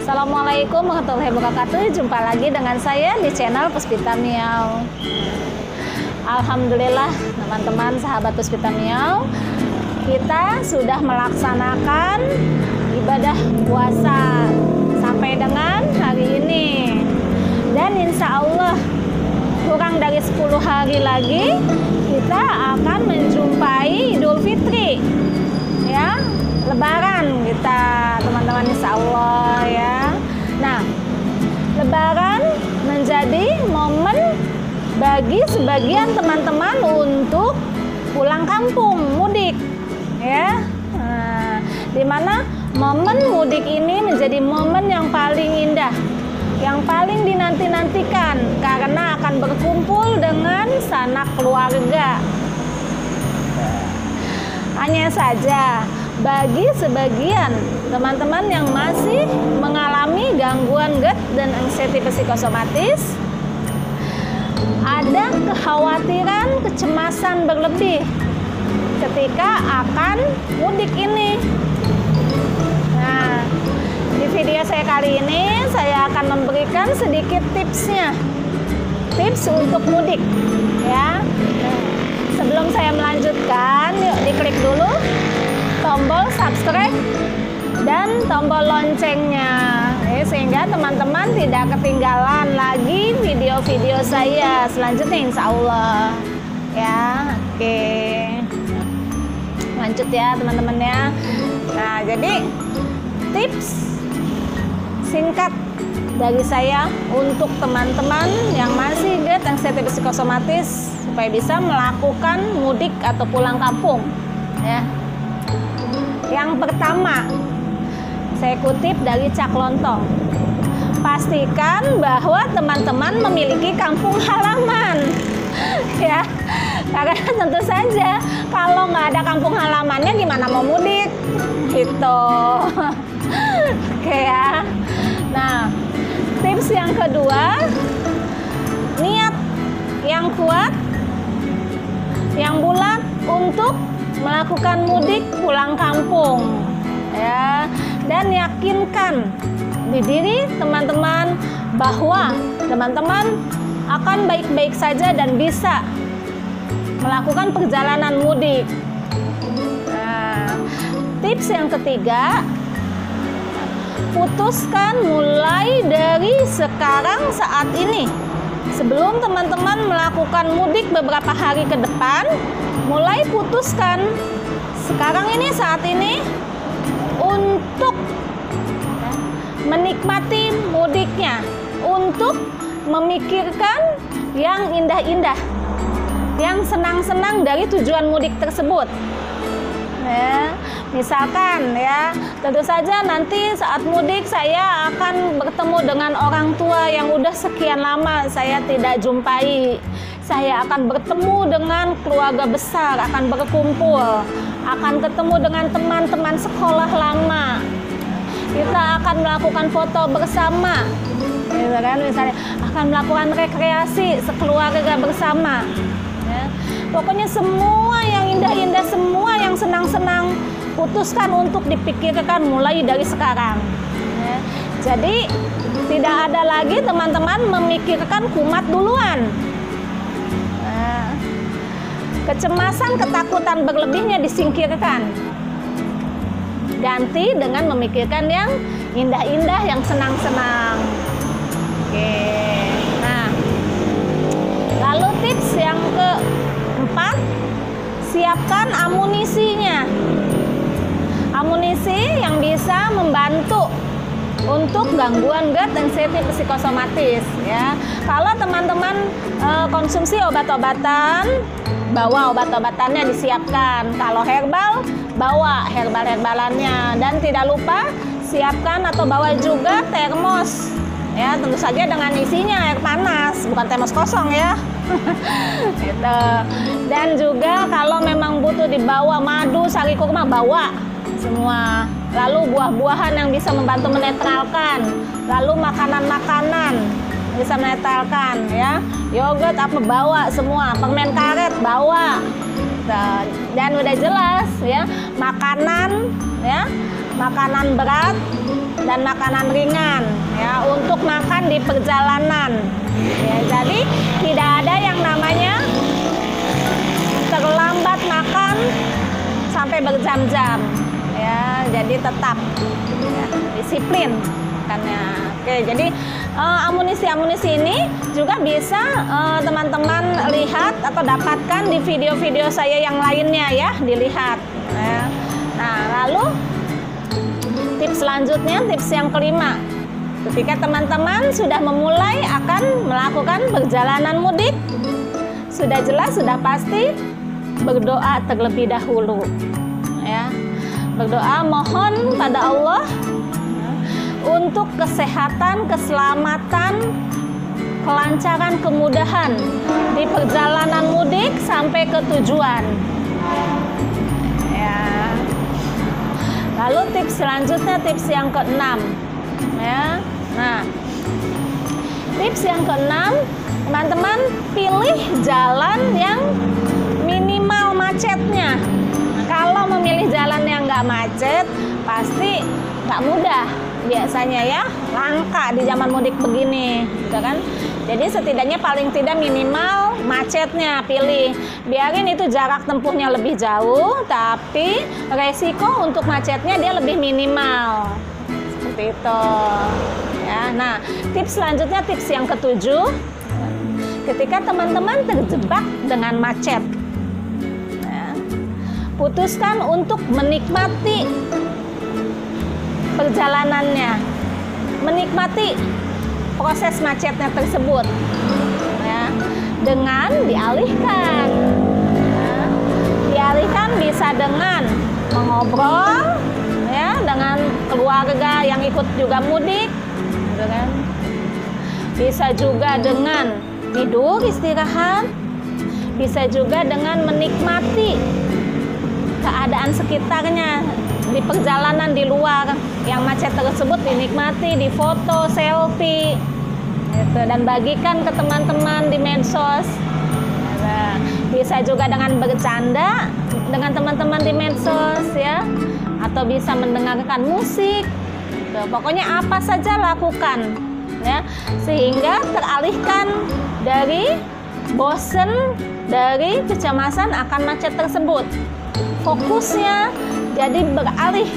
Assalamualaikum warahmatullahi wabarakatuh. Jumpa lagi dengan saya di channel Puspita Miau. Alhamdulillah teman-teman sahabat Puspita Miau, kita sudah melaksanakan ibadah puasa sampai dengan hari ini. Dan insya Allah kurang dari 10 hari lagi kita akan menjumpai Idul Fitri, ya, Lebaran kita teman-teman, insya Allah ya. Nah, Lebaran menjadi momen bagi sebagian teman-teman untuk pulang kampung, mudik, ya. Nah, dimana momen mudik ini menjadi momen yang paling indah, yang paling dinanti-nantikan karena akan berkumpul dengan sanak keluarga. Hanya saja bagi sebagian teman-teman yang masih mengalami gangguan GERD dan anxiety psikosomatis, ada kekhawatiran, kecemasan berlebih ketika akan mudik ini. Nah, di video saya kali ini saya akan memberikan sedikit tipsnya, tips untuk mudik, ya. Sebelum saya melanjutkan, yuk diklik dulu tombol subscribe dan tombol loncengnya, sehingga teman-teman tidak ketinggalan lagi video-video saya selanjutnya, insya Allah ya. Oke, lanjut ya teman-teman ya. Nah, jadi tips singkat dari saya untuk teman-teman yang masih GERD anxiety psikosomatis supaya bisa melakukan mudik atau pulang kampung, ya. Yang pertama, saya kutip dari Cak Lontong. Pastikan bahwa teman-teman memiliki kampung halaman, ya. Karena tentu saja kalau nggak ada kampung halamannya gimana mau mudik, gitu. Oke ya. Nah, tips yang kedua, niat yang kuat, yang bulat untuk melakukan mudik pulang kampung, ya. Dan yakinkan di diri teman-teman bahwa teman-teman akan baik-baik saja dan bisa melakukan perjalanan mudik. Nah, tips yang ketiga, putuskan mulai dari sekarang saat ini. Sebelum teman-teman melakukan mudik beberapa hari ke depan, mulai putuskan sekarang ini, saat ini, untuk menikmati mudiknya, untuk memikirkan yang indah-indah, yang senang-senang dari tujuan mudik tersebut. Ya, misalkan ya, tentu saja nanti saat mudik saya akan bertemu dengan orang tua yang udah sekian lama saya tidak jumpai. Saya akan bertemu dengan keluarga besar, akan berkumpul, akan ketemu dengan teman-teman sekolah lama. Kita akan melakukan foto bersama, gitu kan, misalnya akan melakukan rekreasi sekeluarga bersama. Ya. Pokoknya semua yang indah-indah, semua yang senang-senang, putuskan untuk dipikirkan mulai dari sekarang. Ya. Jadi tidak ada lagi teman-teman memikirkan kumat duluan. Nah, kecemasan, ketakutan berlebihnya disingkirkan. Ganti dengan memikirkan yang indah-indah, yang senang-senang. Oke. Nah, lalu tips yang keempat, siapkan amunisinya. Amunisi yang bisa membantu untuk gangguan GERD dan anxiety psikosomatis, ya. Kalau teman-teman konsumsi obat-obatan, bawa obat-obatannya disiapkan. Kalau herbal, bawa herbal-herbalannya. Dan tidak lupa siapkan atau bawa juga termos, ya, tentu saja dengan isinya air panas, bukan termos kosong ya. Gitu. Dan juga kalau memang butuh dibawa madu, sari kurma, bawa semua. Lalu buah-buahan yang bisa membantu menetralkan, lalu makanan-makanan bisa menetralkan, ya. Yogurt apa, bawa semua, permen karet bawa. Dan udah jelas ya, makanan ya, makanan berat dan makanan ringan ya untuk makan di perjalanan. Ya, jadi tidak ada yang namanya terlambat makan sampai berjam-jam ya, jadi tetap ya, disiplin makannya. Oke, jadi amunisi-amunisi ini juga bisa teman-teman lihat atau dapatkan di video-video saya yang lainnya ya, dilihat ya. Nah, lalu tips selanjutnya, tips yang kelima, ketika teman-teman sudah memulai akan melakukan perjalanan mudik, sudah jelas, sudah pasti berdoa terlebih dahulu ya. Berdoa mohon pada Allah untuk kesehatan, keselamatan, kelancaran, kemudahan di perjalanan mudik sampai ke tujuan ya. Lalu tips selanjutnya, tips yang keenam ya. Nah, tips yang keenam, teman-teman pilih jalan yang minimal macetnya. Nah, kalau memilih jalan yang nggak macet pasti nggak mudah biasanya ya, langka di zaman mudik begini gitu kan. Jadi setidaknya paling tidak minimal macetnya pilih. Biarin itu jarak tempuhnya lebih jauh, tapi resiko untuk macetnya dia lebih minimal. Seperti itu ya. Nah, tips selanjutnya, tips yang ketujuh, ketika teman-teman terjebak dengan macet ya, putuskan untuk menikmati perjalanannya, menikmati proses macetnya tersebut ya, dengan dialihkan ya. Dialihkan bisa dengan mengobrol ya dengan keluarga yang ikut juga mudik gitu kan. Bisa juga dengan tidur istirahat, bisa juga dengan menikmati keadaan sekitarnya di perjalanan di luar yang macet tersebut, dinikmati, difoto, selfie gitu, dan bagikan ke teman-teman di medsos. Nah, bisa juga dengan bercanda dengan teman-teman di medsos ya, atau bisa mendengarkan musik gitu. Pokoknya apa saja lakukan ya, sehingga teralihkan dari bosen, dari kecemasan akan macet tersebut. Fokusnya jadi beralih,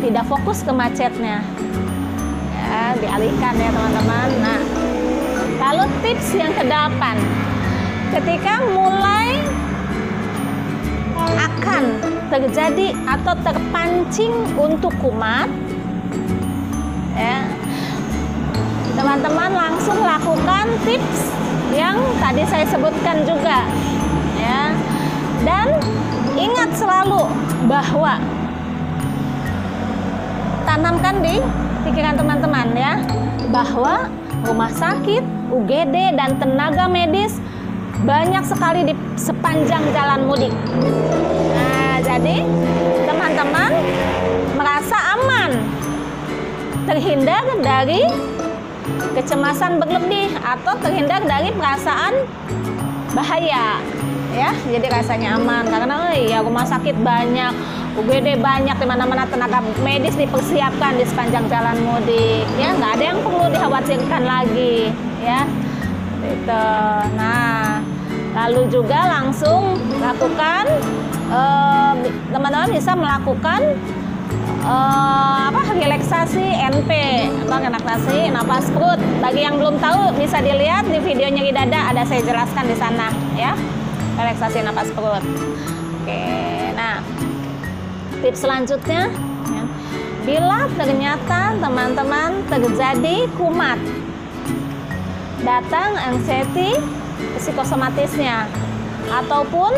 tidak fokus ke macetnya ya, dialihkan ya teman-teman. Nah, lalu tips yang ke-8, ketika mulai akan terjadi atau terpancing untuk kumat ya, teman-teman langsung lakukan tips yang tadi saya sebutkan juga ya. Dan ingat selalu bahwa tanamkan di pikiran teman-teman ya, bahwa rumah sakit, UGD, dan tenaga medis banyak sekali di sepanjang jalan mudik. Nah, jadi teman-teman merasa aman, terhindar dari kecemasan berlebih atau terhindar dari perasaan bahaya ya. Jadi rasanya aman karena ya rumah sakit banyak, UGD banyak, di mana-mana tenaga medis dipersiapkan di sepanjang jalan mudik ya, nggak ada yang perlu dikhawatirkan lagi ya gitu. Nah, lalu juga langsung lakukan teman-teman bisa melakukan relaksasi NP, relaksasi napas perut. Bagi yang belum tahu bisa dilihat di video nyeri dada, ada saya jelaskan di sana ya, relaksasi napas perut. Oke, nah tips selanjutnya ya, bila ternyata teman-teman terjadi kumat, datang anxiety psikosomatisnya ataupun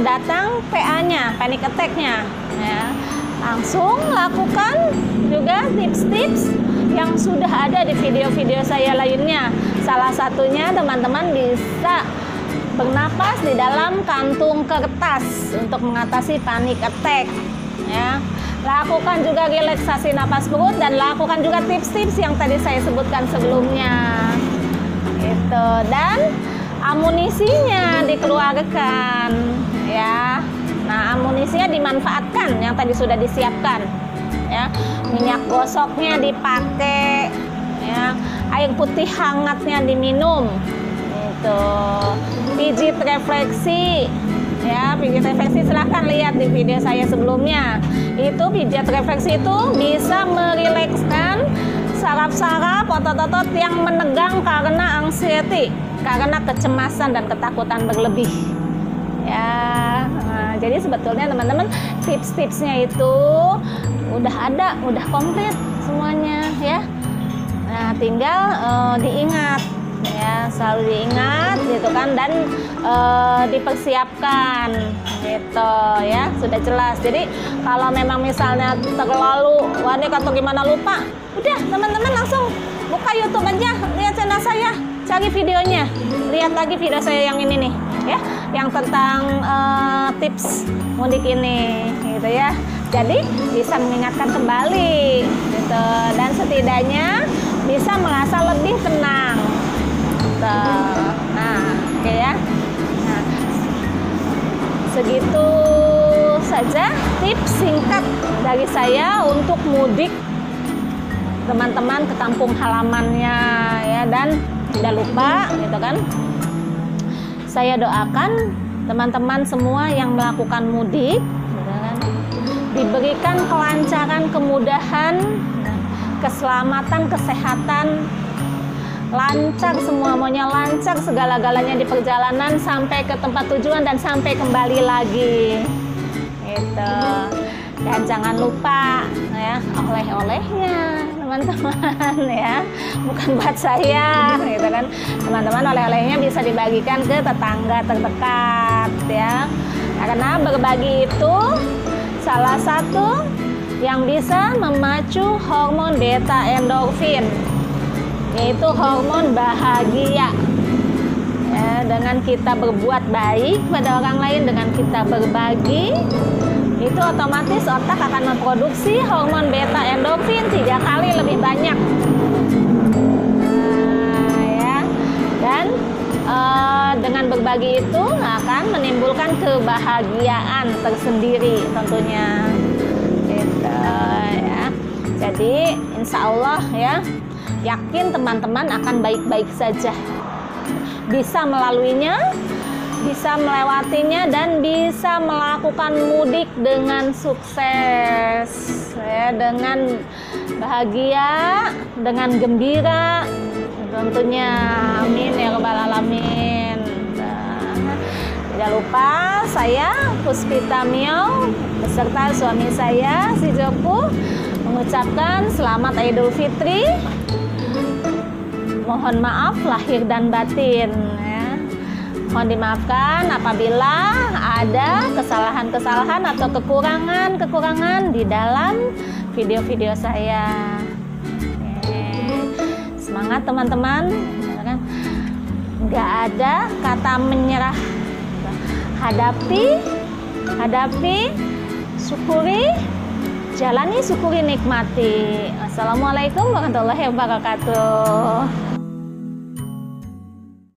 datang PA-nya, panic attack-nya ya, langsung lakukan juga tips-tips yang sudah ada di video-video saya lainnya. Salah satunya teman-teman bisa bernapas di dalam kantung kertas untuk mengatasi panic attack ya. Lakukan juga relaksasi napas perut dan lakukan juga tips-tips yang tadi saya sebutkan sebelumnya gitu. Dan amunisinya dikeluarkan ya. Nah, amunisinya dimanfaatkan yang tadi sudah disiapkan ya. minyak gosoknya dipakai, ya, air putih hangatnya diminum, itu pijit refleksi, ya, pijit refleksi silahkan lihat di video saya sebelumnya. Itu pijat refleksi itu bisa merilekskan saraf-saraf otot-otot yang menegang karena anxiety, karena kecemasan dan ketakutan berlebih, ya. Nah, jadi sebetulnya teman-teman tips-tipsnya itu udah ada, udah komplit semuanya, ya. Nah, tinggal diingat, ya, selalu diingat gitu kan, dan dipersiapkan gitu, ya, sudah jelas. Jadi kalau memang misalnya terlalu wanik atau gimana lupa, udah teman-teman langsung buka YouTube aja, lihat channel saya, cari videonya, lihat lagi video saya yang ini nih, ya, yang tentang tips mudik ini, gitu ya. Jadi bisa mengingatkan kembali, gitu, dan setidaknya bisa merasa lebih tenang. Gitu. Nah, oke ya. Nah, segitu saja tips singkat dari saya untuk mudik teman-teman ke kampung halamannya, ya. Dan tidak lupa, gitu kan, saya doakan teman-teman semua yang melakukan mudik, gitu kan, diberikan kelancaran, kemudahan, keselamatan, kesehatan, lancar semua, maunya lancar segala-galanya di perjalanan sampai ke tempat tujuan dan sampai kembali lagi, gitu. Dan jangan lupa, ya, oleh-olehnya teman-teman, ya, bukan buat saya, gitu kan, teman-teman. Oleh-olehnya bisa dibagikan ke tetangga terdekat, ya, karena berbagi itu salah satu yang bisa memacu hormon beta endorfin, yaitu hormon bahagia, ya. Dengan kita berbuat baik pada orang lain, dengan kita berbagi, itu otomatis otak akan memproduksi hormon beta endorfin 3 kali lebih banyak, nah, ya. Dan dengan berbagi itu akan menimbulkan kebahagiaan tersendiri tentunya, gitu, ya. Jadi insya Allah, ya, yakin teman-teman akan baik-baik saja, bisa melaluinya, bisa melewatinya, dan bisa melakukan mudik dengan sukses, ya, dengan bahagia, dengan gembira tentunya. Amin ya rabbal alamin. Nah, tidak lupa saya Puspita Mio beserta suami saya si Joko mengucapkan selamat Idul Fitri. Mohon maaf lahir dan batin, ya. Mohon dimaafkan apabila ada kesalahan-kesalahan atau kekurangan-kekurangan di dalam video-video saya. Semangat teman-teman, nggak ada kata menyerah. Hadapi, syukuri, jalani, syukuri, nikmati. Assalamualaikum warahmatullahi wabarakatuh.